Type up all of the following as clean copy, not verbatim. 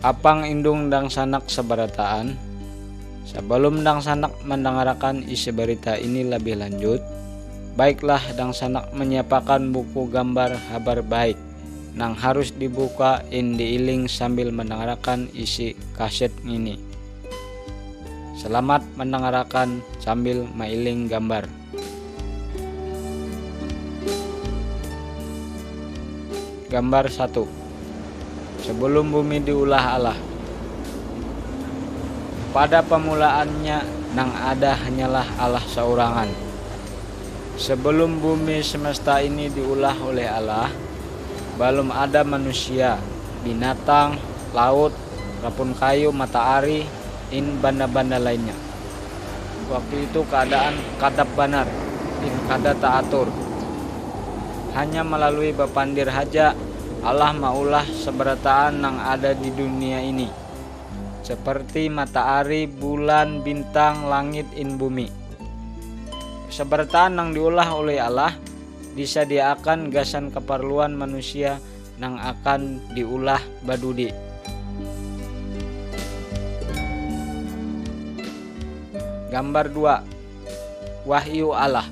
Apang indung dang sanak seberataan. Sebelum dang sanak mendengarkan isi berita ini lebih lanjut, baiklah dang sanak menyiapkan buku gambar kabar baik nang harus dibuka diiling sambil mendengarkan isi kaset ini. Selamat mendengarkan sambil mailing gambar. Gambar 1. Sebelum bumi diulah Allah. Pada permulaannya nang ada hanyalah Allah seorangan. Sebelum bumi semesta ini diulah oleh Allah, belum ada manusia, binatang, laut, rapun kayu, matahari, benda-benda lainnya. Waktu itu keadaan kadap banar, kada taatur. Hanya melalui bapandir haja Allah maulah seberataan yang ada di dunia ini, seperti matahari, bulan, bintang, langit, bumi. Seberataan yang diulah oleh Allah disediakan gasan keperluan manusia yang akan diulah badudi. Gambar 2. Wahyu Allah.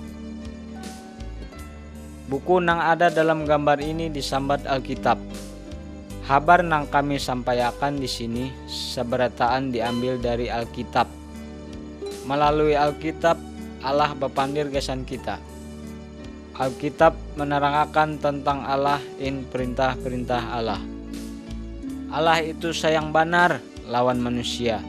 Buku yang ada dalam gambar ini disambat Alkitab. Kabar yang kami sampaikan di sini seberataan diambil dari Alkitab. Melalui Alkitab Allah bepandir gasan kita. Alkitab menerangkan tentang Allah perintah-perintah Allah. Allah itu sayang banar lawan manusia.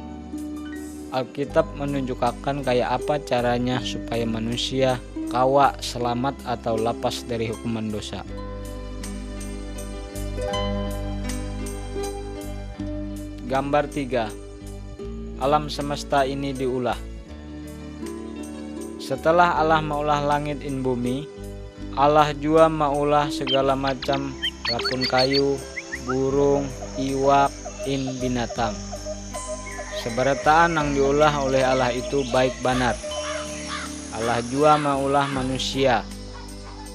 Alkitab menunjukkan kayak apa caranya supaya manusia kawa selamat atau lepas dari hukuman dosa. Gambar 3. Alam semesta ini diulah. Setelah Allah maulah langit bumi, Allah juga maulah segala macam rapun kayu, burung, iwak, binatang. Seberataan yang diulah oleh Allah itu baik banar. Allah jua maulah manusia.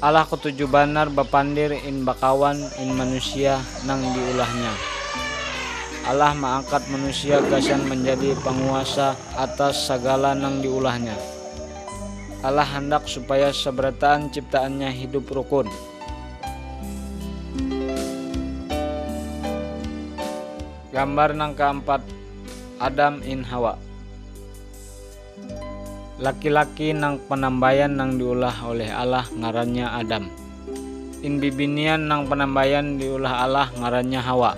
Allah ketujuh banar bapandir bakawan manusia nang diulahnya. Allah mengangkat manusia gasan menjadi penguasa atas segala nang diulahnya. Allah hendak supaya seberataan ciptaannya hidup rukun. Gambar nang keempat, Adam Hawa. Laki-laki nang penambayan nang diulah oleh Allah ngarannya Adam. Bibinian nang penambayan diulah Allah ngarannya Hawa.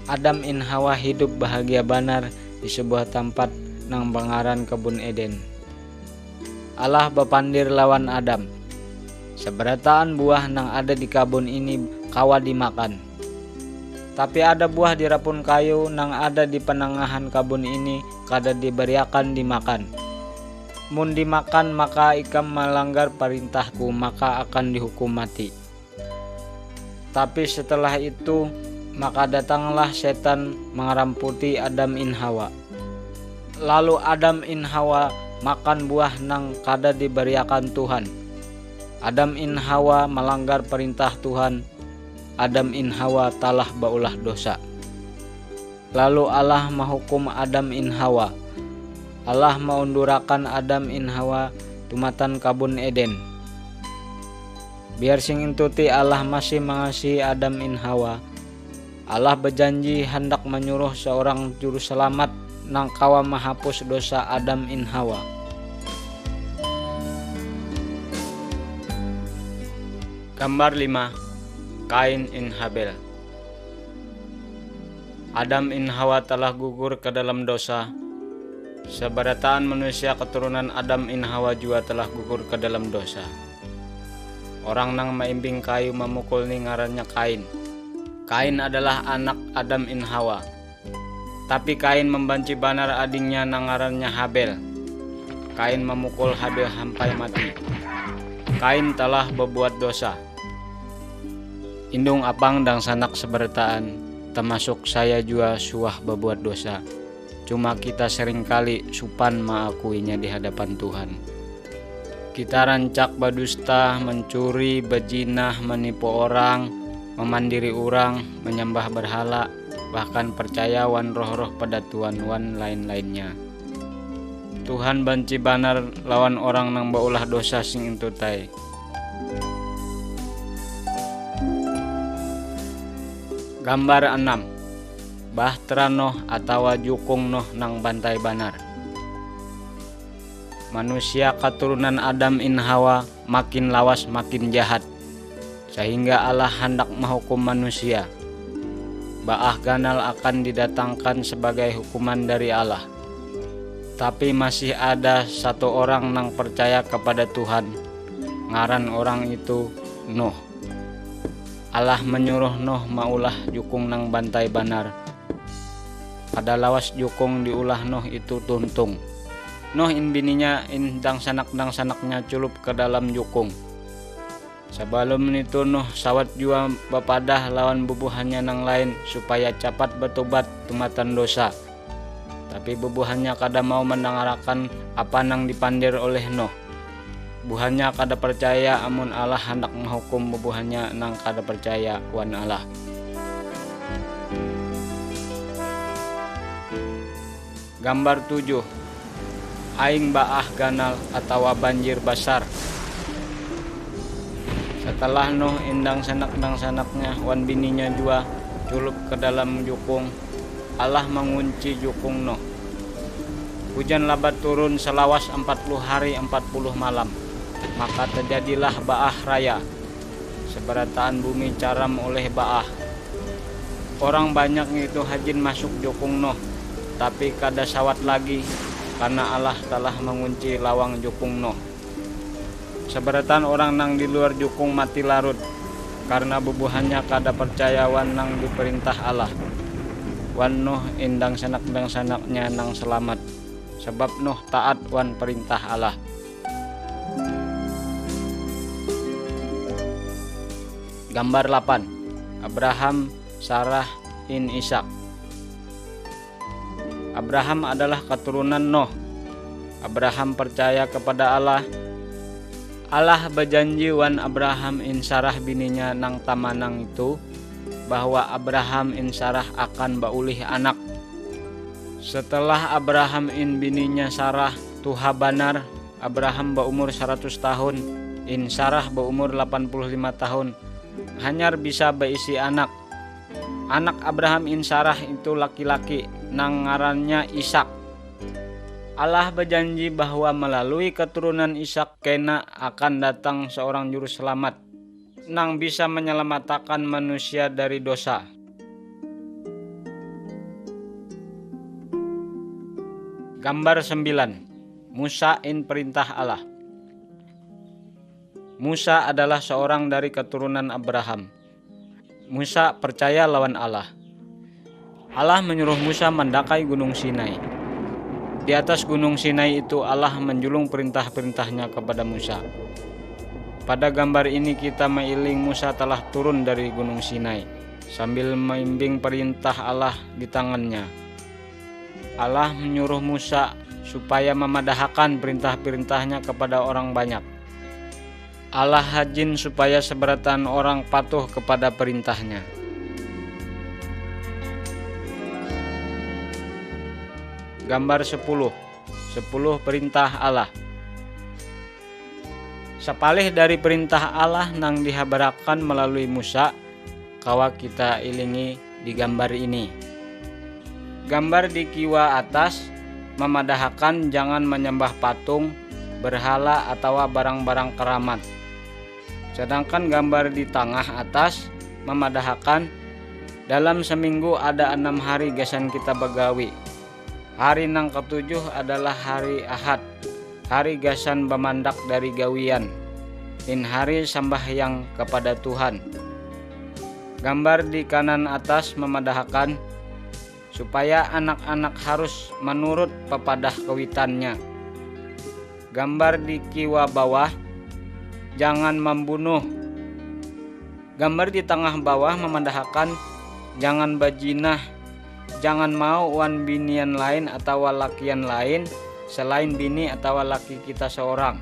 Adam Hawa hidup bahagia banar di sebuah tempat nang pengaran kebun Eden. Allah bepandir lawan Adam. Seberataan buah nang ada di kebun ini kawa dimakan. Tapi ada buah di rapun kayu nang ada di penengahan kebun ini kada diberiakan dimakan. Mun dimakan maka ikam melanggar perintahku, maka akan dihukum mati. Tapi setelah itu maka datanglah setan mengeramputi Adam Hawa. Lalu Adam Hawa makan buah nang kada diberiakan Tuhan. Adam Hawa melanggar perintah Tuhan. Adam Hawa talah baulah dosa. Lalu Allah menghukum Adam Hawa. Allah maundurakan Adam Hawa tumatan kabun Eden. Biar sing intuti Allah masih mengasihi Adam Hawa. Allah berjanji hendak menyuruh seorang juru selamat nang kawa menghapus dosa Adam Hawa. Gambar 5. Kain Habel. Adam Hawa telah gugur ke dalam dosa. Seberataan manusia keturunan Adam Hawa juga telah gugur ke dalam dosa. Orang nang maimbing kayu memukul ni ngarannya Kain. Kain adalah anak Adam Hawa. Tapi Kain membanci banar adingnya nang ngarannya Habel. Kain memukul Habel sampai mati. Kain telah berbuat dosa. Indung apang dang sanak seberataan, termasuk saya juga suah berbuat dosa. Cuma kita seringkali supan mengakuinya di hadapan Tuhan. Kita rancak berdusta, mencuri, berjinah, menipu orang, memandiri orang, menyembah berhala, bahkan percaya wan roh-roh pada Tuhan wan lain-lainnya. Tuhan banci banar lawan orang nang baulah dosa sing intu tai. Gambar 6. Bahtera Noh atawa jukung Noh nang bantai banar. Manusia keturunan Adam in Hawa makin lawas makin jahat, sehingga Allah hendak menghukum manusia. Baah ganal akan didatangkan sebagai hukuman dari Allah. Tapi masih ada satu orang nang percaya kepada Tuhan. Ngaran orang itu Noh. Allah menyuruh Noh maulah jukung nang bantai banar. Pada lawas jukung diulah Noh itu tuntung. Noh in bininya in dang sanaknya culup ke dalam jukung. Sebelum itu Noh sawat jua bapadah lawan bubuhannya nang lain supaya cepat bertobat tumatan dosa. Tapi bubuhannya kada mau mendengarkan apa nang dipandir oleh Noh. Bubuhannya kada percaya amun Allah hendak menghukum bubuhannya nang kada percaya wan Allah. Gambar 7. Aing baah ganal atau banjir besar. Setelah Noh indang sanaknya wan bininya jua culup ke dalam jukung, Allah mengunci jukung Noh. Hujan lebat turun selawas 40 hari 40 malam. Maka terjadilah baah raya. Seberataan bumi caram oleh baah. Orang banyak itu hajin masuk jukung Noh, tapi kada sawat lagi karena Allah telah mengunci lawang jukung Noh. Seberatan orang nang di luar jukung mati larut karena bubuhannya kada percaya wan nang diperintah Allah. Wan Noh indang sanaknya nang selamat, sebab Noh taat wan perintah Allah. Gambar 8. Abraham, Sarah in Ishak. Abraham adalah keturunan Noh. Abraham percaya kepada Allah. Allah berjanji wan Abraham in Sarah bininya nang tamanang itu bahwa Abraham in Sarah akan baulih anak. Setelah Abraham in bininya Sarah tuha banar, Abraham berumur 100 tahun, in Sarah berumur 85 tahun. Hanyar bisa berisi anak. Anak Abraham in Sarah itu laki-laki nang ngarannya Ishak. Allah berjanji bahwa melalui keturunan Ishak kena akan datang seorang juru selamat nang bisa menyelamatkan manusia dari dosa. Gambar 9. Musa in perintah Allah. Musa adalah seorang dari keturunan Abraham. Musa percaya lawan Allah. Allah menyuruh Musa mendakai gunung Sinai. Di atas gunung Sinai itu Allah menjulung perintah-perintahnya kepada Musa. Pada gambar ini kita meiling Musa telah turun dari gunung Sinai sambil membimbing perintah Allah di tangannya. Allah menyuruh Musa supaya memadahkan perintah-perintahnya kepada orang banyak. Allah hajin supaya seberatan orang patuh kepada perintahnya. Gambar 10. 10 perintah Allah. Sepalih dari perintah Allah nang dihabarakan melalui Musa, kawa kita ilingi di gambar ini. Gambar di kiwa atas memadahkan jangan menyembah patung, berhala atau barang-barang keramat. Sedangkan gambar di tengah atas memadahkan dalam seminggu ada 6 hari gasan kita begawi. Hari nang ketujuh adalah hari Ahad, hari gasan bemandak dari gawian, in hari sembahyang kepada Tuhan. Gambar di kanan atas memadahkan supaya anak-anak harus menurut pepadah kewitannya. Gambar di kiwa bawah jangan membunuh. Gambar di tengah bawah memandahkan jangan bajinah, jangan mau wan binian lain atau lakian lain selain bini atau laki kita seorang.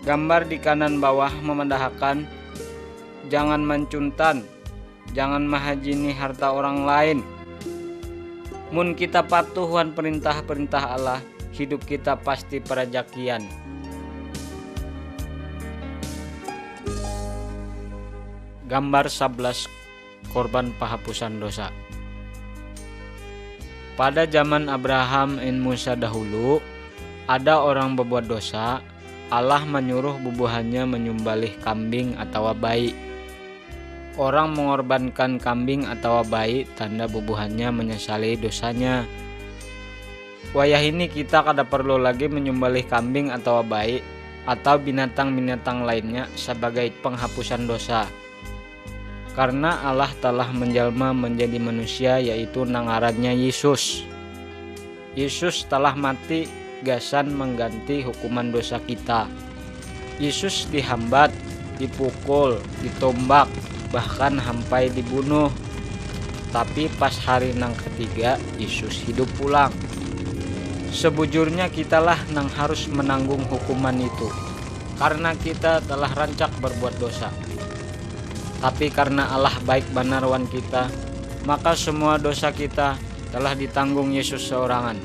Gambar di kanan bawah memandahkan jangan mencuntan, jangan mahajini harta orang lain. Mun kita patuhan perintah-perintah Allah, hidup kita pasti perajakian. Gambar 11 korban penghapusan dosa. Pada zaman Abraham dan Musa dahulu, ada orang berbuat dosa, Allah menyuruh bubuhannya menyembelih kambing atau bayi. Orang mengorbankan kambing atau bayi, tanda bubuhannya menyesali dosanya. Wayah ini kita kada perlu lagi menyembelih kambing atau bayi atau binatang-binatang lainnya sebagai penghapusan dosa. Karena Allah telah menjelma menjadi manusia, yaitu nangarannya Yesus. Yesus telah mati gasan mengganti hukuman dosa kita. Yesus dihambat, dipukul, ditombak, bahkan sampai dibunuh. Tapi pas hari nang ketiga, Yesus hidup pulang. Sebujurnya kitalah nang harus menanggung hukuman itu, karena kita telah rancak berbuat dosa. Tapi karena Allah baik benar wan kita, maka semua dosa kita telah ditanggung Yesus seorangan.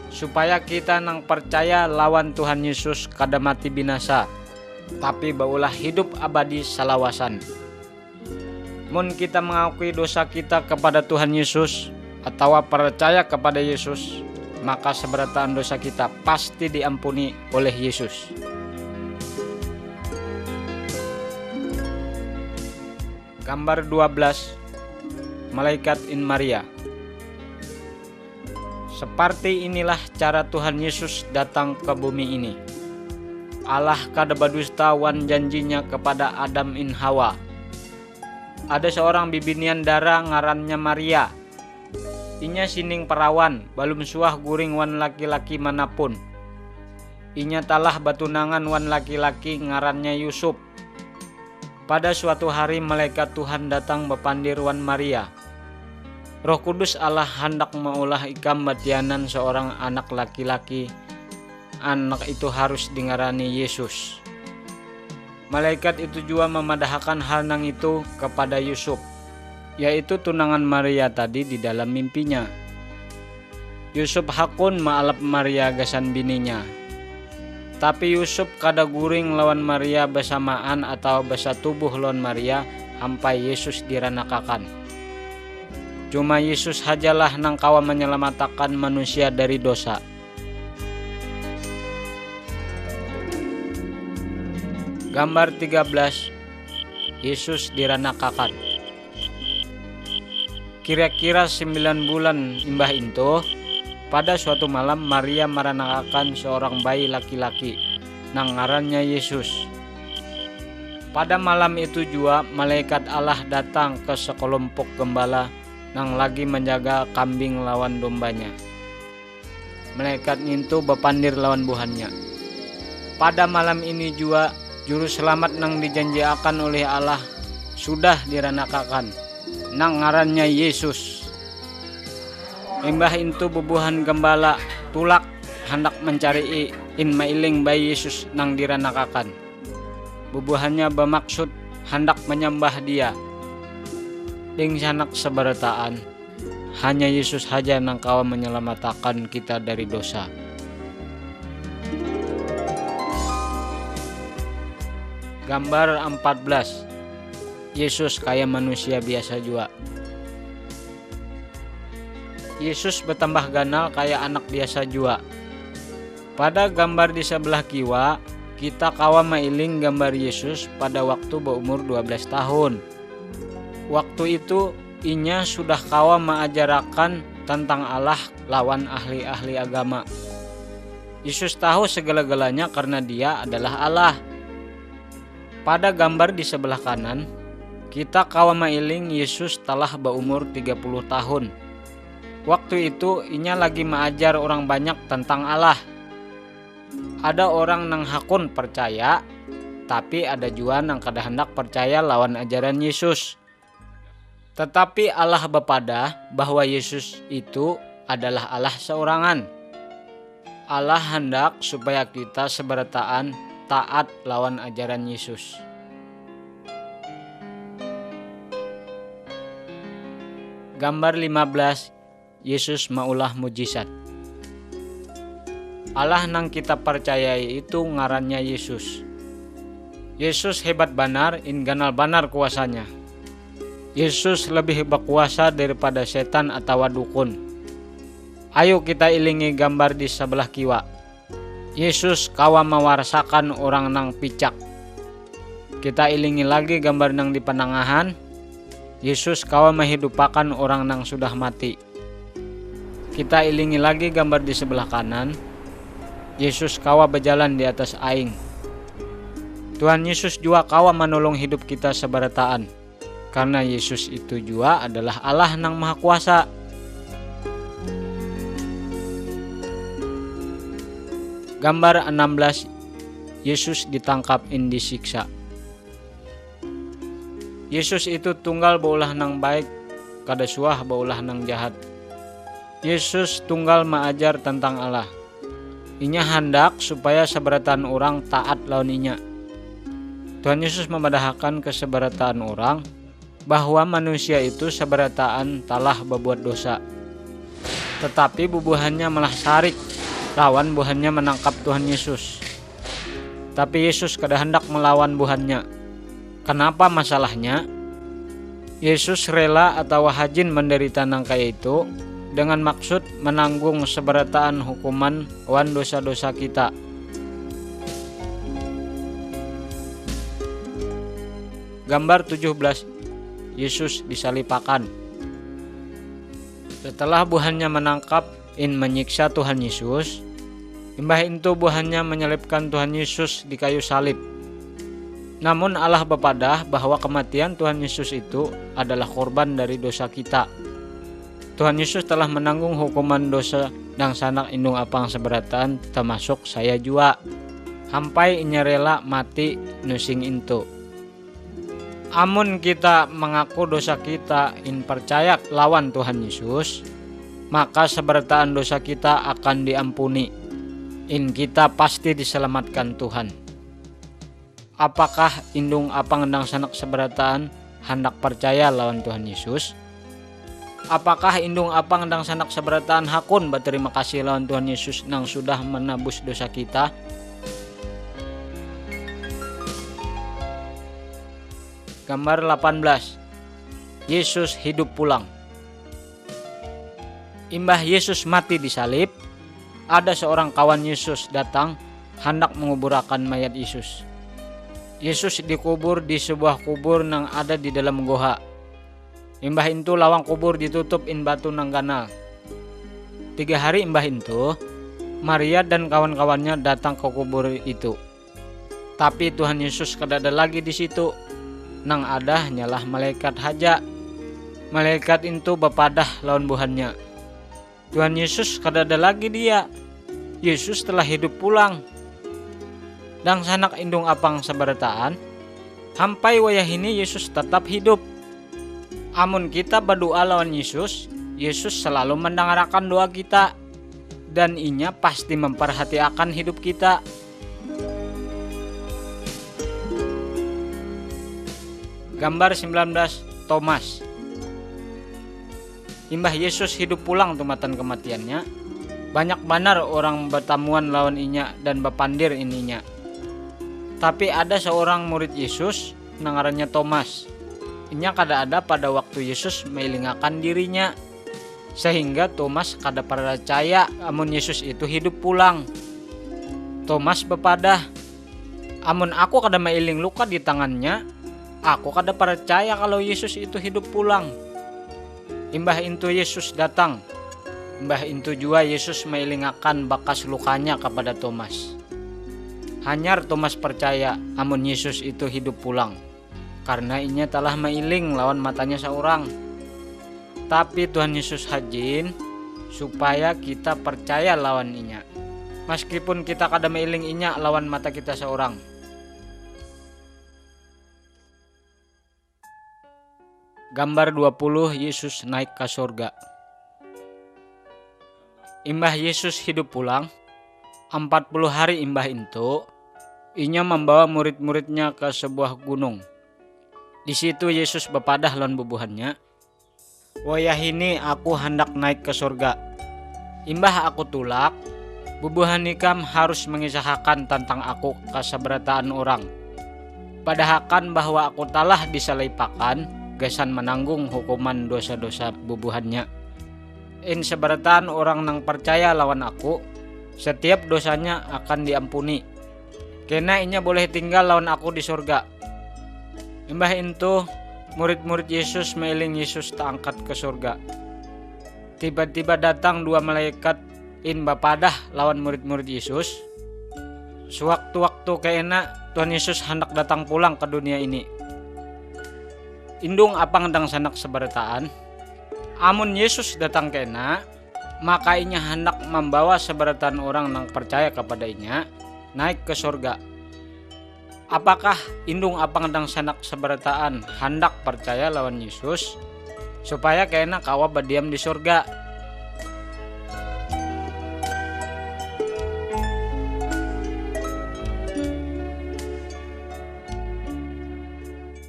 Supaya kita nang percaya lawan Tuhan Yesus kada mati binasa, tapi baulah hidup abadi salawasan. Mun kita mengakui dosa kita kepada Tuhan Yesus atau percaya kepada Yesus, maka seberataan dosa kita pasti diampuni oleh Yesus. Gambar 12 Malaikat in Maria. Seperti inilah cara Tuhan Yesus datang ke bumi ini. Allah kada badusta wan janjinya kepada Adam in Hawa. Ada seorang bibinian dara ngarannya Maria. Inya sining perawan, balum suah guring wan laki-laki manapun. Inya talah batunangan wan laki-laki ngarannya Yusuf. Pada suatu hari malaikat Tuhan datang bepandir wan Maria. Roh Kudus Allah hendak maulah ikam batianan seorang anak laki-laki. Anak itu harus dingarani Yesus. Malaikat itu juga memadahkan hal nang itu kepada Yusuf, yaitu tunangan Maria tadi di dalam mimpinya. Yusuf hakun maalap Maria gasan bininya. Tapi Yusuf kada guring lawan Maria bersamaan atau bersatubuh lawan Maria sampai Yesus diranakakan. Cuma Yesus hajalah nang kawa menyelamatkan manusia dari dosa. Gambar 13 Yesus diranakakan. Kira-kira 9 bulan imbah itu, pada suatu malam Maria meranakakan seorang bayi laki-laki nang ngarannya Yesus. Pada malam itu juga malaikat Allah datang ke sekelompok gembala nang lagi menjaga kambing lawan dombanya. Malaikat itu bepandir lawan buhannya. Pada malam ini juga juru selamat nang dijanjiakan oleh Allah sudah diranakakan, nang ngarannya Yesus. Embah itu bubuhan gembala tulak hendak mencari in mailing bayi Yesus nang diranakakan. Bubuhannya bermaksud hendak menyembah dia. Ding sanak seberataan, hanya Yesus saja nang kawa menyelamatkan kita dari dosa. Gambar 14 Yesus kayak manusia biasa juga. Yesus bertambah ganal kayak anak biasa juga. Pada gambar di sebelah kiwa, kita kawa mailing gambar Yesus pada waktu berumur 12 tahun. Waktu itu inya sudah kawa mengajarkan tentang Allah lawan ahli-ahli agama. Yesus tahu segala-galanya karena dia adalah Allah. Pada gambar di sebelah kanan, kita kawa mailing Yesus telah berumur 30 tahun. Waktu itu inya lagi mengajar orang banyak tentang Allah. Ada orang nang hakun percaya, tapi ada juga nang kada hendak percaya lawan ajaran Yesus. Tetapi Allah bepada bahwa Yesus itu adalah Allah seorangan. Allah hendak supaya kita seberataan taat lawan ajaran Yesus. Gambar 15, Yesus maulah mujizat. Allah nang kita percayai itu ngarannya Yesus. Yesus hebat banar, in ganal banar kuasanya. Yesus lebih berkuasa daripada setan atau dukun. Ayo kita ilingi gambar di sebelah kiwa. Yesus kawa mewarasakan orang nang picak. Kita ilingi lagi gambar nang di penangahan. Yesus kawa menghidupakan orang nang sudah mati. Kita ilingi lagi gambar di sebelah kanan. Yesus kawa berjalan di atas aing. Tuhan Yesus juga kawa menolong hidup kita seberataan. Karena Yesus itu juga adalah Allah nang maha kuasa. Gambar 16, Yesus ditangkap in disiksa. Yesus itu tunggal baulah nang baik, kada suah baulah nang jahat. Yesus tunggal mengajar tentang Allah. Inya hendak supaya seberatan orang taat lawan inya. Tuhan Yesus memadahakan keseberatan orang bahwa manusia itu seberataan talah berbuat dosa. Tetapi bubuhannya malah sarik, lawan buhannya menangkap Tuhan Yesus. Tapi Yesus kada hendak melawan buhannya. Kenapa masalahnya? Yesus rela atau hajin menderita nang kaya itu dengan maksud menanggung seberataan hukuman wan dosa-dosa kita. Gambar 17, Yesus disalipakan. Setelah buhannya menangkap in menyiksa Tuhan Yesus, imbah itu buhannya menyelipkan Tuhan Yesus di kayu salib. Namun Allah bepadah bahwa kematian Tuhan Yesus itu adalah korban dari dosa kita. Tuhan Yesus telah menanggung hukuman dosa dan sanak indung apang seberatan termasuk saya juga. Hampai inya rela mati nusing into. Amun kita mengaku dosa kita in percaya lawan Tuhan Yesus, maka seberataan dosa kita akan diampuni. In kita pasti diselamatkan Tuhan. Apakah indung apang endang sanak seberataan hendak percaya lawan Tuhan Yesus? Apakah indung apang endang sanak seberataan hakun berterima kasih lawan Tuhan Yesus nang sudah menebus dosa kita? Gambar 18, Yesus hidup pulang. Imbah Yesus mati di salib, ada seorang kawan Yesus datang hendak menguburakan mayat Yesus. Yesus dikubur di sebuah kubur nang ada di dalam goa. Imbah itu lawang kubur ditutup in batu nang ganal. 3 hari imbah itu, Maria dan kawan-kawannya datang ke kubur itu. Tapi Tuhan Yesus kada ada lagi di situ. Nang ada hanyalah malaikat haja. Malaikat itu bepadah lawan buhannya. Tuhan Yesus kada ada lagi dia. Yesus telah hidup pulang. Dan sanak indung apang seberataan, hampai wayah ini Yesus tetap hidup. Amun kita berdoa lawan Yesus, Yesus selalu mendengarkan doa kita. Dan inya pasti memperhatikan hidup kita. Gambar 19, Thomas. Imbah Yesus hidup pulang tumatan kematiannya, banyak benar orang bertamuan lawan inya dan berpandir ininya. Tapi ada seorang murid Yesus, nangarannya Thomas. Inya kada ada pada waktu Yesus meilingakan dirinya. Sehingga Thomas kada percaya amun Yesus itu hidup pulang. Thomas bepadah, amun aku kada meiling luka di tangannya, aku kada percaya kalau Yesus itu hidup pulang. Imbah itu Yesus datang. Imbah itu juga Yesus meilingakan bakas lukanya kepada Thomas. Hanyar Thomas percaya amun Yesus itu hidup pulang, karena inya telah meiling lawan matanya seorang. Tapi Tuhan Yesus hajin supaya kita percaya lawan inya, meskipun kita kada meiling inya lawan mata kita seorang. Gambar 20, Yesus naik ke surga. Imbah Yesus hidup pulang, 40 hari imbah itu, inya membawa murid-muridnya ke sebuah gunung. Di situ Yesus bepadah lawan bubuhannya. Wayahini aku hendak naik ke surga. Imbah aku tulak, bubuhan nikam harus mengisahkan tentang aku kasabarataan orang. Padahakan bahwa aku telah disalipakan, gasan menanggung hukuman dosa-dosa bubuhannya. In sabarataan orang nang percaya lawan aku, setiap dosanya akan diampuni. Kena inya boleh tinggal lawan aku di surga. Imbah itu murid-murid Yesus mailing Yesus terangkat ke surga. Tiba-tiba datang dua malaikat in bapadah lawan murid-murid Yesus. Sewaktu-waktu kena Tuhan Yesus hendak datang pulang ke dunia ini. Indung apang dang sanak seberataan. Amun Yesus datang kena, maka inya hendak membawa seberataan orang nang percaya kepada inya naik ke surga. Apakah indung apang dang sanak seberataan hendak percaya lawan Yesus supaya kena kawa badiam di surga?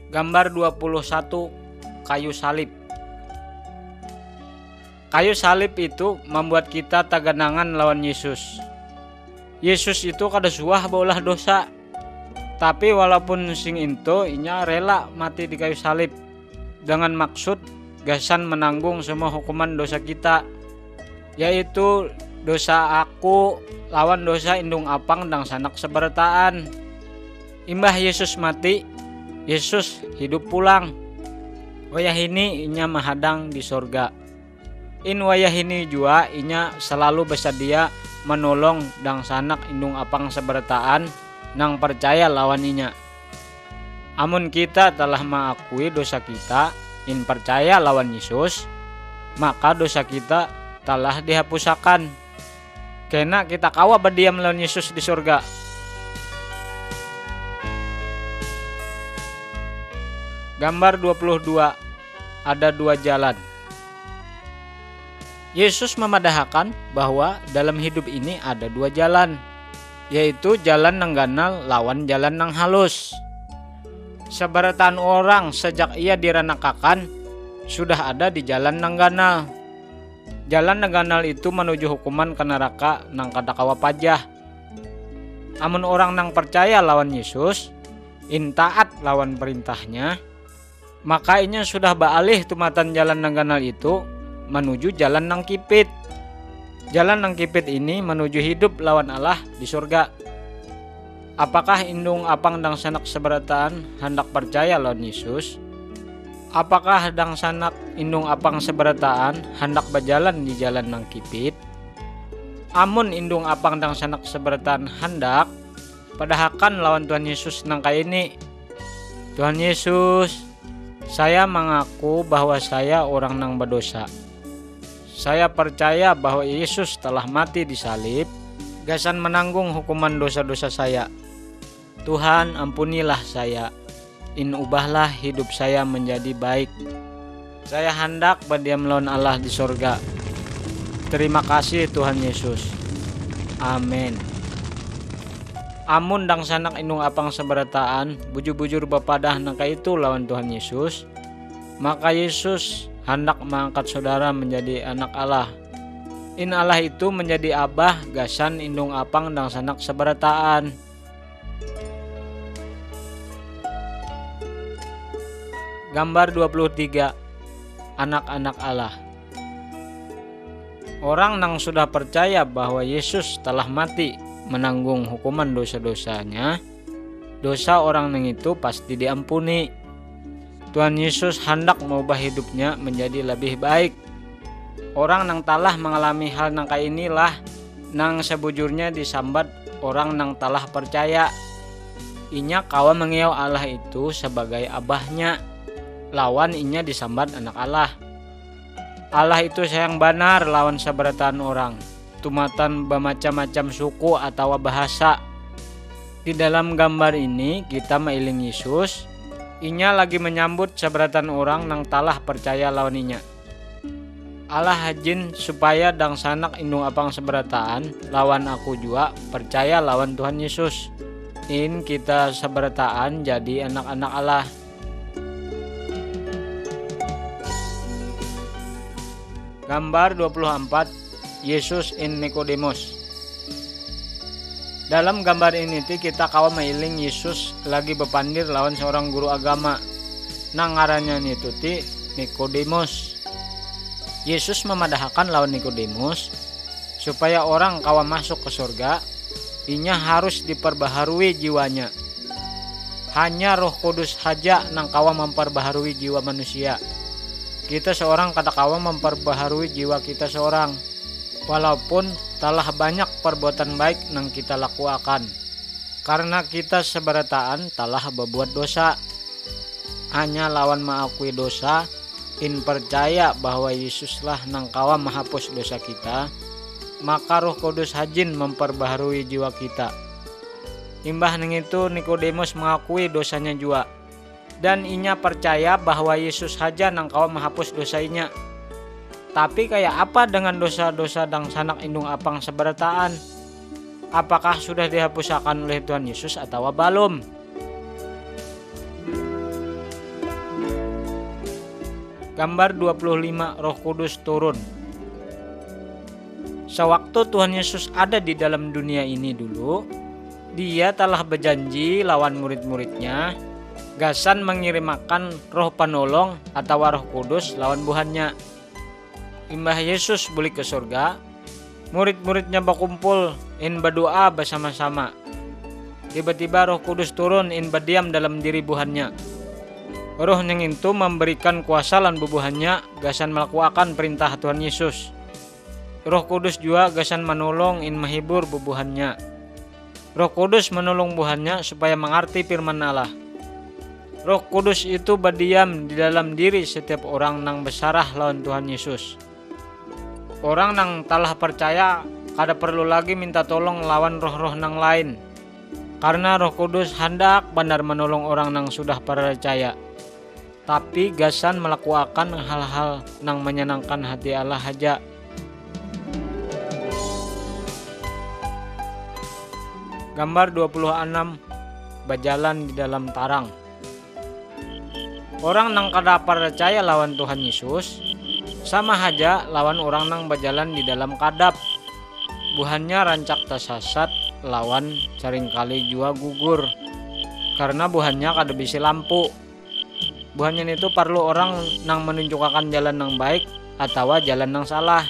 Gambar 21 kayu salib. Kayu salib itu membuat kita taganangan lawan Yesus. Yesus itu kada suah baulah dosa. Tapi walaupun sing itu inya rela mati di kayu salib dengan maksud gasan menanggung semua hukuman dosa kita, yaitu dosa aku lawan dosa indung apang dang sanak seberataan. Imbah Yesus mati, Yesus hidup pulang. Wayahini inya mahadang di surga. In wayahini jua inya selalu bersedia menolong dang sanak indung apang seberataan nang percaya lawan inya. Amun kita telah mengakui dosa kita in percaya lawan Yesus, maka dosa kita telah dihapusakan. Kena kita kawa berdiam lawan Yesus di surga. Gambar 22. Ada dua jalan. Yesus memadahkan bahwa dalam hidup ini ada dua jalan, yaitu jalan nang ganal lawan jalan nang halus. Sabarataan orang sejak ia diranakakan sudah ada di jalan nang ganal. Jalan nang ganal itu menuju hukuman ke neraka nang kada kawa pajah. Amun orang nang percaya lawan Yesus, in taat lawan perintahnya, maka inya sudah baalih tumatan jalan nang ganal itu menuju jalan nang kipit. Jalan nang kipit ini menuju hidup lawan Allah di surga. Apakah indung apang dang sanak seberataan hendak percaya lawan Yesus? Apakah dang sanak indung apang seberataan hendak berjalan di jalan nang kipit? Amun indung apang dang sanak seberataan hendak padahakan lawan Tuhan Yesus nang kaya ini. Tuhan Yesus, saya mengaku bahwa saya orang nang berdosa. Saya percaya bahwa Yesus telah mati di salib, gasan menanggung hukuman dosa-dosa saya. Tuhan, ampunilah saya. In ubahlah hidup saya menjadi baik. Saya hendak berdiam lawan Allah di surga. Terima kasih Tuhan Yesus. Amin. Amun dang sanak indung apang seberataan bujur-bujur bapadah nangka itu lawan Tuhan Yesus, maka Yesus hendak mengangkat saudara menjadi anak Allah. In Allah itu menjadi abah gasan indung apang dang sanak seberataan. Gambar 23. Anak-anak Allah. Orang nang sudah percaya bahwa Yesus telah mati menanggung hukuman dosa-dosanya, dosa orang nang itu pasti diampuni. Tuhan Yesus hendak mengubah hidupnya menjadi lebih baik. Orang nang telah mengalami hal nang kaya inilah nang sebujurnya disambat orang nang telah percaya. Inya kawa mengiau Allah itu sebagai abahnya, lawan inya disambat anak Allah. Allah itu sayang banar lawan sabarataan orang, tumatan bermacam-macam suku atau bahasa. Di dalam gambar ini kita mailing Yesus, inya lagi menyambut sabarataan orang nang talah percaya lawan inya. Allah hajin supaya dang sanak indung apang sabarataan lawan aku jua percaya lawan Tuhan Yesus. In kita sabarataan jadi anak-anak Allah. Gambar 24, Yesus in Nikodemus. Dalam gambar ini kita kawa mailing Yesus lagi bepandir lawan seorang guru agama. Nang ngarannya Nikodemus. Yesus memadahkan lawan Nikodemus supaya orang kawa masuk ke surga, inya harus diperbaharui jiwanya. Hanya Roh Kudus saja nang kawa memperbaharui jiwa manusia. Kita seorang kada kawa memperbaharui jiwa kita seorang, walaupun telah banyak perbuatan baik nang kita lakukan. Karena kita seberataan telah berbuat dosa. Hanya lawan mengakui dosa, in percaya bahwa Yesuslah nang kawa menghapus dosa kita, maka Roh Kudus hajin memperbaharui jiwa kita. Imbah neng itu Nikodemus mengakui dosanya jua, dan inya percaya bahwa Yesus saja nang kawa menghapus dosa inya. Tapi kayak apa dengan dosa-dosa dang sanak indung apang seberataan? Apakah sudah dihapuskan oleh Tuhan Yesus atau belum? Gambar 25, Roh Kudus turun. Sewaktu Tuhan Yesus ada di dalam dunia ini dulu, dia telah berjanji lawan murid-muridnya gasan mengirimkan roh penolong atau Roh Kudus lawan buhannya. Imbah Yesus balik ke surga, murid-muridnya berkumpul in berdoa bersama-sama. Tiba-tiba Roh Kudus turun in berdiam dalam diri buhannya. Roh yang itu memberikan kuasa lan bubuhannya gasan melakukan perintah Tuhan Yesus. Roh Kudus juga gasan menolong in menghibur bubuhannya. Roh Kudus menolong buhannya supaya mengerti firman Allah. Roh Kudus itu berdiam di dalam diri setiap orang nang besarah lawan Tuhan Yesus. Orang nang telah percaya kada perlu lagi minta tolong lawan roh-roh nang lain, karena Roh Kudus hendak benar menolong orang nang sudah percaya. Tapi gasan melakukan hal-hal nang menyenangkan hati Allah saja. Gambar 26, berjalan di dalam tarang. Orang nang kada percaya lawan Tuhan Yesus sama aja lawan orang nang berjalan di dalam kadap. Buhannya rancak tersesat lawan seringkali jua gugur karena buhannya kada bisi lampu. Buhannya itu perlu orang nang menunjukkan jalan nang baik atau jalan nang salah.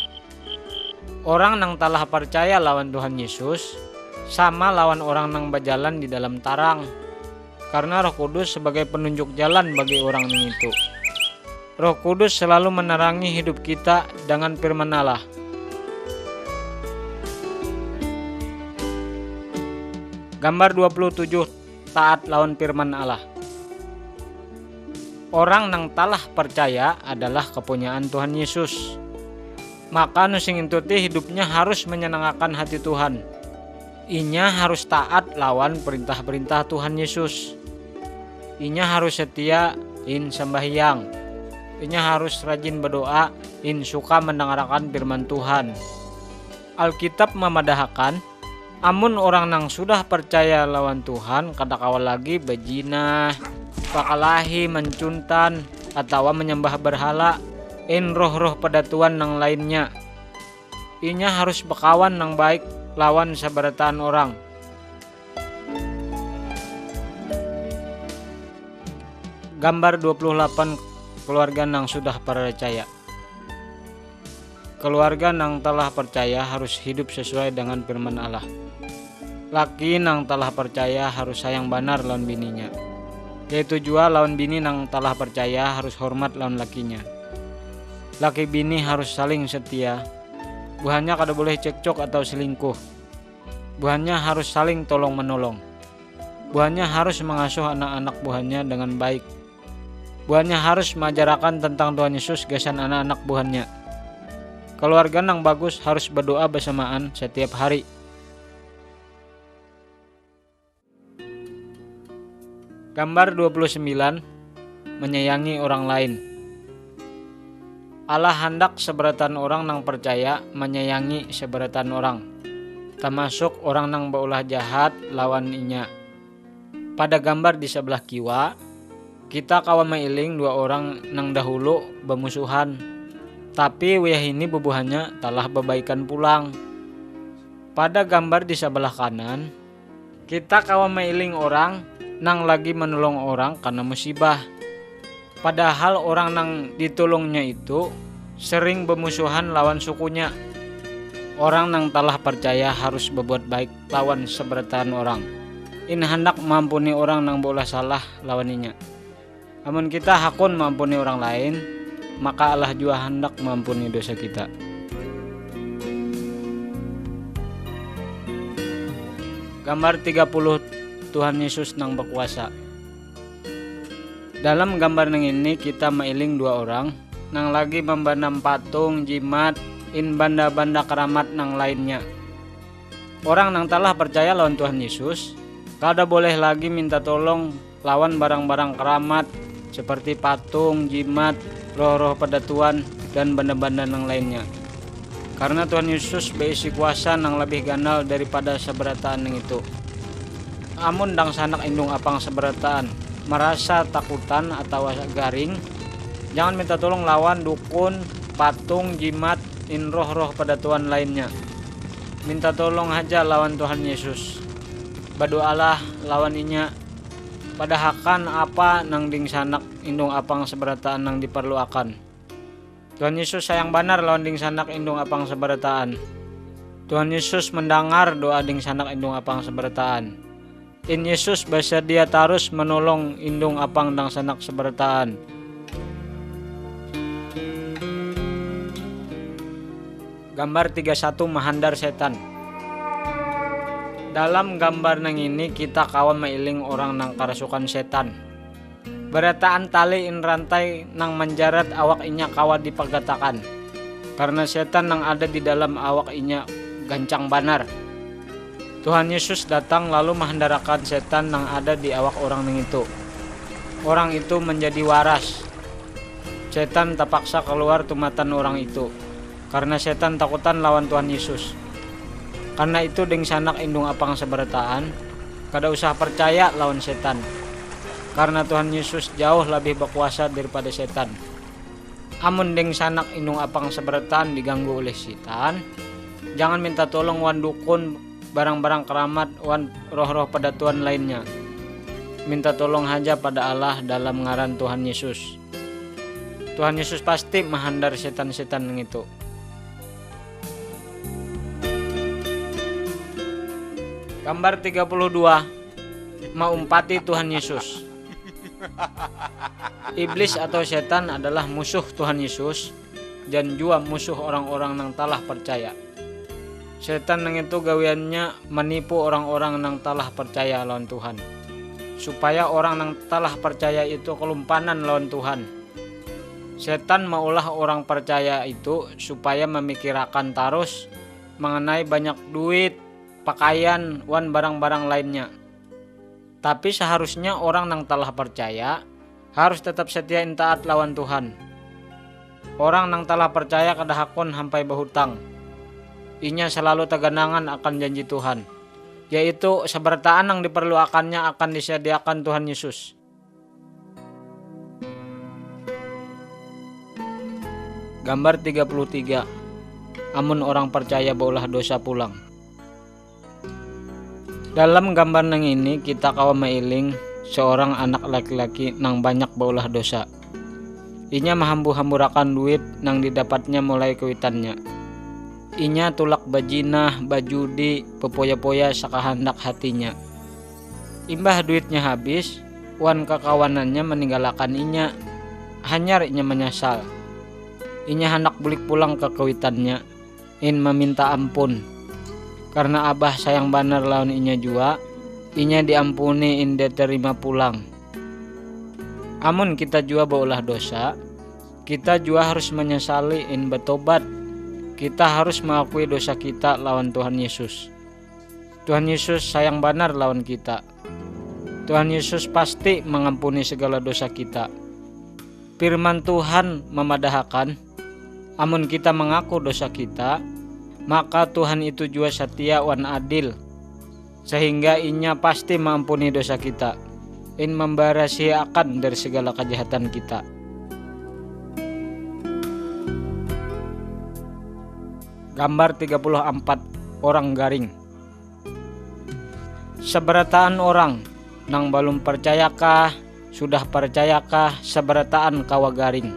Orang nang telah percaya lawan Tuhan Yesus sama lawan orang nang berjalan di dalam tarang, karena Roh Kudus sebagai penunjuk jalan bagi orang itu. Roh Kudus selalu menerangi hidup kita dengan firman Allah. Gambar 27, taat lawan firman Allah. Orang nang telah percaya adalah kepunyaan Tuhan Yesus. Maka nusing intuti hidupnya harus menyenangkan hati Tuhan. Inya harus taat lawan perintah-perintah Tuhan Yesus. Inya harus setia in sembahyang. Inya harus rajin berdoa in suka mendengarkan firman Tuhan. Alkitab memadahkan, amun orang nang sudah percaya lawan Tuhan kada kawal lagi bejinah, pakalahi, mencuntan, atau menyembah berhala, in roh-roh pedatuan nang lainnya. Inya harus bekawan nang baik lawan sabarataan orang. Gambar 28, keluarga nang sudah percaya. Keluarga nang telah percaya harus hidup sesuai dengan firman Allah. Laki nang telah percaya harus sayang benar lawan bininya. Yaitu jua lawan bini nang telah percaya harus hormat lawan lakinya. Laki bini harus saling setia. Buhannya kada boleh cekcok atau selingkuh. Buhannya harus saling tolong menolong. Buhannya harus mengasuh anak-anak buhannya dengan baik. Buhannya harus mengajarkan tentang Tuhan Yesus gasan anak-anak buhannya. Keluarga nang bagus harus berdoa bersamaan setiap hari. Gambar 29, menyayangi orang lain. Allah hendak seberatan orang nang percaya menyayangi seberatan orang, termasuk orang nang beulah jahat lawan inya. Pada gambar di sebelah kiwa, kita kawan mailing dua orang nang dahulu bermusuhan, tapi wayah ini bubuhannya telah bebaikan pulang. Pada gambar di sebelah kanan, kita kawa mailing orang nang lagi menolong orang karena musibah. Padahal orang nang ditolongnya itu sering bermusuhan lawan sukunya. Orang nang telah percaya harus berbuat baik lawan seberataan orang. In hendak mampuni orang nang bola salah lawaninya. Amun kita hakun mampuni orang lain, maka Allah jua hendak mampuni dosa kita. Gambar 30 Tuhan Yesus nang berkuasa. Dalam gambar nang ini kita mailing dua orang nang lagi membanam patung, jimat, in banda-banda keramat nang lainnya. Orang nang telah percaya lawan Tuhan Yesus kada boleh lagi minta tolong lawan barang-barang keramat seperti patung, jimat, roh-roh pedatuan, dan benda-benda nang lainnya. Karena Tuhan Yesus berisi kuasa nang lebih ganal daripada seberataan nang itu. Amun dang sanak indung apang seberataan merasa takutan atau garing, jangan minta tolong lawan dukun, patung, jimat, in roh-roh pedatuan lainnya. Minta tolong aja lawan Tuhan Yesus. Berdoalah lawan inya. Padahakan apa nang ding sanak indung apang seberataan nang diperluakan. Tuhan Yesus sayang banar lawan ding sanak indung apang seberataan. Tuhan Yesus mendengar doa ding sanak indung apang seberataan. In Yesus bersedia terus menolong indung apang dang sanak seberataan. Gambar 31 Mahandar setan. Dalam gambar nang ini kita kawan mailing orang nang karasukan setan. Berataan tali in rantai nang menjarat awak inya kawa dipagatakan. Karena setan nang ada di dalam awak inya gancang banar. Tuhan Yesus datang lalu menghendarakan setan nang ada di awak orang nang itu. Orang itu menjadi waras. Setan terpaksa keluar tumatan orang itu. Karena setan takutan lawan Tuhan Yesus. Karena itu ding sanak indung apang seberataan, kada usah percaya lawan setan. Karena Tuhan Yesus jauh lebih berkuasa daripada setan. Amun ding sanak indung apang seberataan diganggu oleh setan, jangan minta tolong wan dukun, barang-barang keramat, wan roh-roh pedatuan lainnya. Minta tolong aja pada Allah dalam ngaran Tuhan Yesus. Tuhan Yesus pasti menghandar setan-setan itu. Gambar 32 Maumpati Tuhan Yesus. Iblis atau setan adalah musuh Tuhan Yesus dan juga musuh orang-orang nang telah percaya. Setan nang itu gawiannya menipu orang-orang nang telah percaya lawan Tuhan, supaya orang nang telah percaya itu kelumpanan lawan Tuhan. Setan maulah orang percaya itu supaya memikirkan terus mengenai banyak duit, pakaian, wan barang-barang lainnya. Tapi seharusnya orang nang telah percaya harus tetap setia taat lawan Tuhan. Orang nang telah percaya kada hakun hampai berhutang. Inya selalu teganangan akan janji Tuhan, yaitu seberataan yang diperluakannya akan disediakan Tuhan Yesus. Gambar 33 Amun orang percaya baulah dosa pulang. Dalam gambar nang ini kita kawa mailing seorang anak laki-laki nang banyak baulah dosa. Inya mahambu-hamburakan duit nang didapatnya mulai kewitannya. Inya tulak bajinah, bajudi, pepoya-poya sakahandak hatinya. Imbah duitnya habis, wan kekawanannya meninggalkan inya. Hanyar inya menyesal. Inya hendak bulik pulang ke kewitannya, in meminta ampun. Karena abah sayang banar lawan inya jua, inya diampuni in diterima pulang. Amun kita jua baulah dosa, kita jua harus menyesali in bertobat. Kita harus mengakui dosa kita lawan Tuhan Yesus. Tuhan Yesus sayang banar lawan kita. Tuhan Yesus pasti mengampuni segala dosa kita. Firman Tuhan memadahakan, amun kita mengaku dosa kita, maka Tuhan itu jua setia wan adil, sehingga inya pasti mengampuni dosa kita, in membarasiakan dari segala kejahatan kita. Gambar 34 orang garing. Seberataan orang nang belum percayakah, sudah percayakah seberataan kawa garing.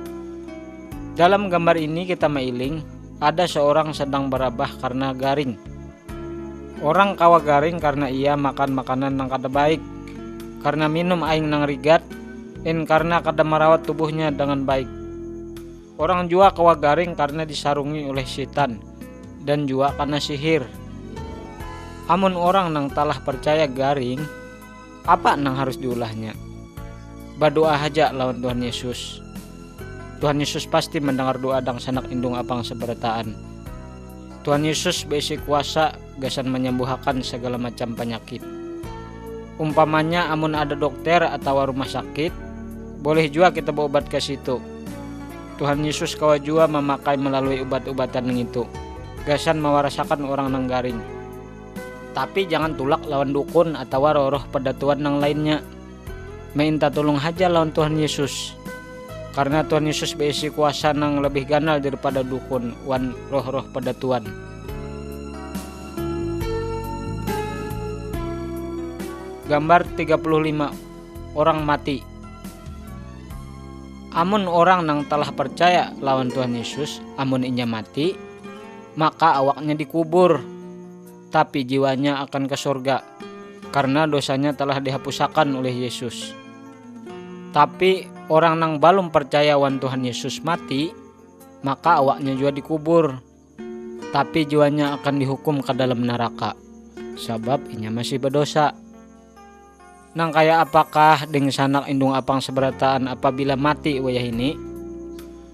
Dalam gambar ini kita mailing ada seorang sedang berabah karena garing. Orang kawa garing karena ia makan makanan nang kada baik, karena minum aing nang rigat, karena kada merawat tubuhnya dengan baik. Orang jua kawa garing karena disarungi oleh setan, dan jua karena sihir. Amun orang nang talah percaya garing, apa nang harus diulahnya? Berdoa aja lawan Tuhan Yesus. Tuhan Yesus pasti mendengar doa dang sanak indung apang seberataan. Tuhan Yesus berisi kuasa gasan menyembuhkan segala macam penyakit. Umpamanya amun ada dokter atau rumah sakit, boleh juga kita berobat ke situ. Tuhan Yesus kawa jua memakai melalui obat-obatan yang itu, gasan mewarasakan orang nang garing. Tapi jangan tulak lawan dukun atau roh-roh pedatuan nang lainnya. Minta tolong aja lawan Tuhan Yesus, karena Tuhan Yesus berisi kuasa nang lebih ganal daripada dukun wan roh-roh pedatuan. Gambar 35 orang mati. Amun orang nang telah percaya lawan Tuhan Yesus, amun inya mati, maka awaknya dikubur, tapi jiwanya akan ke surga, karena dosanya telah dihapusakan oleh Yesus. Tapi orang nang belum percaya wan Tuhan Yesus mati, maka awaknya juga dikubur, tapi jiwanya akan dihukum ke dalam neraka, sebab inya masih berdosa. Nang kaya apakah dengan sanak indung apang seberataan apabila mati wayah ini?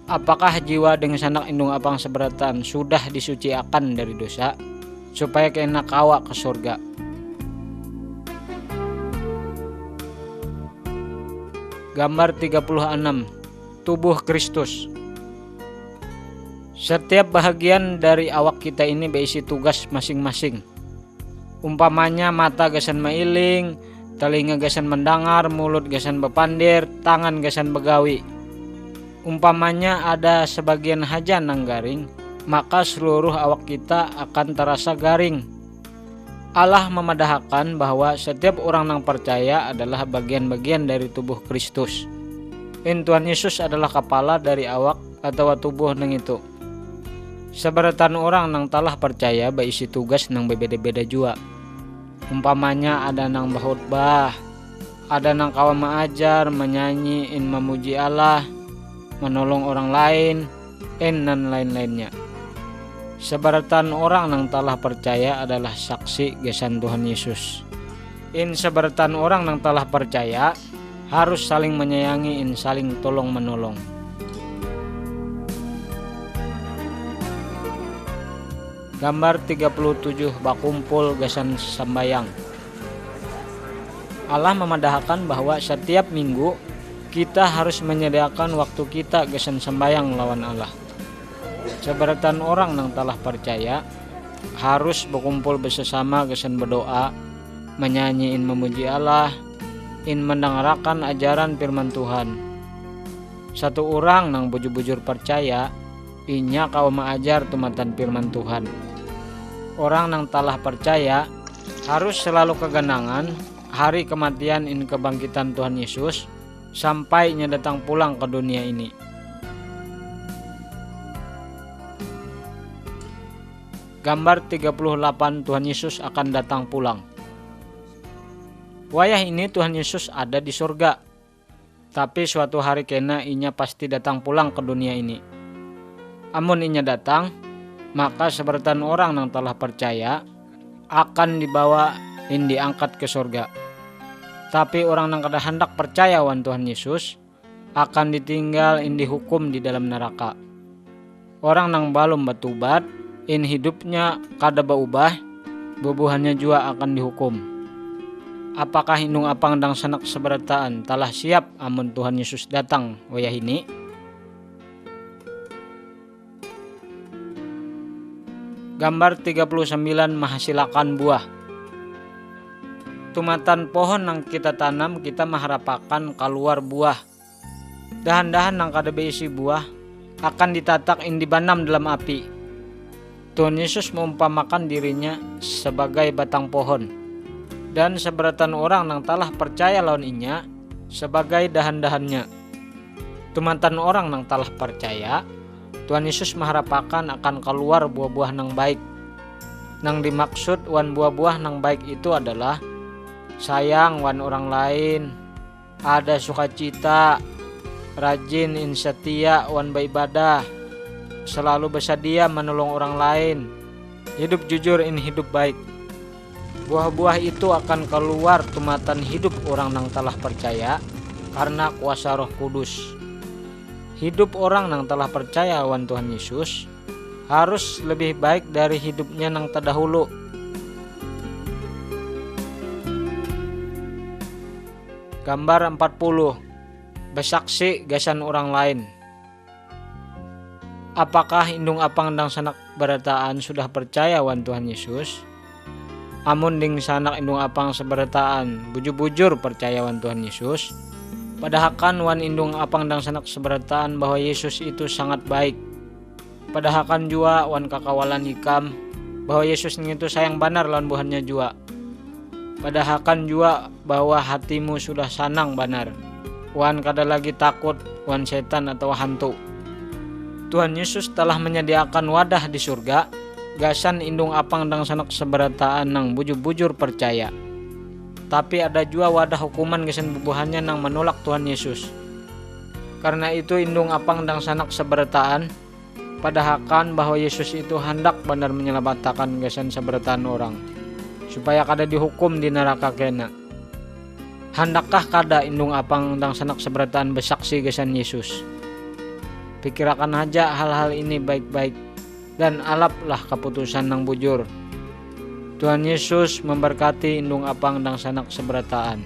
Apakah jiwa dengan sanak indung apang seberataan sudah disuciakan dari dosa, supaya kena kawa ke surga? Gambar 36 tubuh Kristus. Setiap bahagian dari awak kita ini berisi tugas masing-masing. Umpamanya mata gasan mailing, telinga gasan mendengar, mulut gasan bepandir, tangan gasan begawi. Umpamanya ada sebagian haja nang garing, maka seluruh awak kita akan terasa garing. Allah memadahkan bahwa setiap orang nang percaya adalah bagian-bagian dari tubuh Kristus. Tuhan Yesus adalah kepala dari awak atau tubuh nang itu. Seberatan orang nang telah percaya berisi tugas nang berbeda-beda jua. Umpamanya ada nang bahutbah, ada nang kawa mengajar, menyanyi, memuji Allah, menolong orang lain, dan lain-lainnya. Seberatan orang nang telah percaya adalah saksi gasan Tuhan Yesus. Seberatan orang nang telah percaya harus saling menyayangi, saling tolong menolong. Gambar 37 bakumpul gasan sembayang. Allah memadahkan bahwa setiap minggu kita harus menyediakan waktu kita gasan sembayang lawan Allah. Seberatan orang yang telah percaya harus berkumpul bersama gasan berdoa, menyanyiin memuji Allah, mendengarkan ajaran firman Tuhan. Satu orang yang bujur-bujur percaya, inya kau mengajar tumatan firman Tuhan. Orang yang telah percaya harus selalu kegenangan hari kematian kebangkitan Tuhan Yesus sampai nya datang pulang ke dunia ini. Gambar 38 Tuhan Yesus akan datang pulang. Wayah ini Tuhan Yesus ada di surga, tapi suatu hari kena inya pasti datang pulang ke dunia ini. Amun inya datang, maka seberatan orang yang telah percaya akan dibawa diangkat ke surga. Tapi orang yang kada hendak percaya wan Tuhan Yesus akan ditinggal dihukum di dalam neraka. Orang yang belum bertobat, hidupnya kada berubah, bubuhannya juga akan dihukum. Apakah indung apang dang sanak seberataan telah siap amun Tuhan Yesus datang wayah ini? Gambar 39 menghasilkan buah. Tumatan pohon yang kita tanam kita mengharapkan keluar buah. Dahan-dahan yang kada berisi buah akan ditatak dibanam dalam api. Tuhan Yesus mengumpamakan dirinya sebagai batang pohon, dan seberatan orang yang telah percaya lawan inya sebagai dahan-dahannya. Tumatan orang yang telah percaya, Tuhan Yesus mengharapkan akan keluar buah-buah yang baik. Yang dimaksud wan buah-buah yang baik itu adalah sayang wan orang lain, ada sukacita, rajin setia wan beribadah, selalu bersedia menolong orang lain, hidup jujur hidup baik. Buah-buah itu akan keluar tumatan hidup orang yang telah percaya karena kuasa Roh Kudus. Hidup orang yang telah percaya wan Tuhan Yesus harus lebih baik dari hidupnya yang terdahulu. Gambar 40. Bersaksi gasan orang lain. Apakah indung apang dang sanak berataan sudah percaya wan Tuhan Yesus? Amun ding sanak indung apang seberataan bujur-bujur percaya wan Tuhan Yesus, padahakan wan indung apang dang sanak seberataan bahwa Yesus itu sangat baik. Padahakan jua wan kakawalan ikam bahwa Yesus itu sayang banar lawan buhannya jua. Padahakan jua bahwa hatimu sudah sanang banar, wan kada lagi takut wan setan atau hantu. Tuhan Yesus telah menyediakan wadah di surga gasan indung apang dang sanak seberataan nang bujur-bujur percaya. Tapi ada jua wadah hukuman gasan bubuhannya nang menolak Tuhan Yesus. Karena itu indung apang dang sanak seberataan padahakan bahwa Yesus itu hendak benar menyelamatkan gasan seberataan orang supaya kada dihukum di neraka kena. Hendakkah kada indung apang dang sanak seberataan bersaksi gasan Yesus? Pikirakan aja hal-hal ini baik-baik dan alaplah keputusan yang bujur. Tuhan Yesus memberkati indung apang dang sanak seberataan.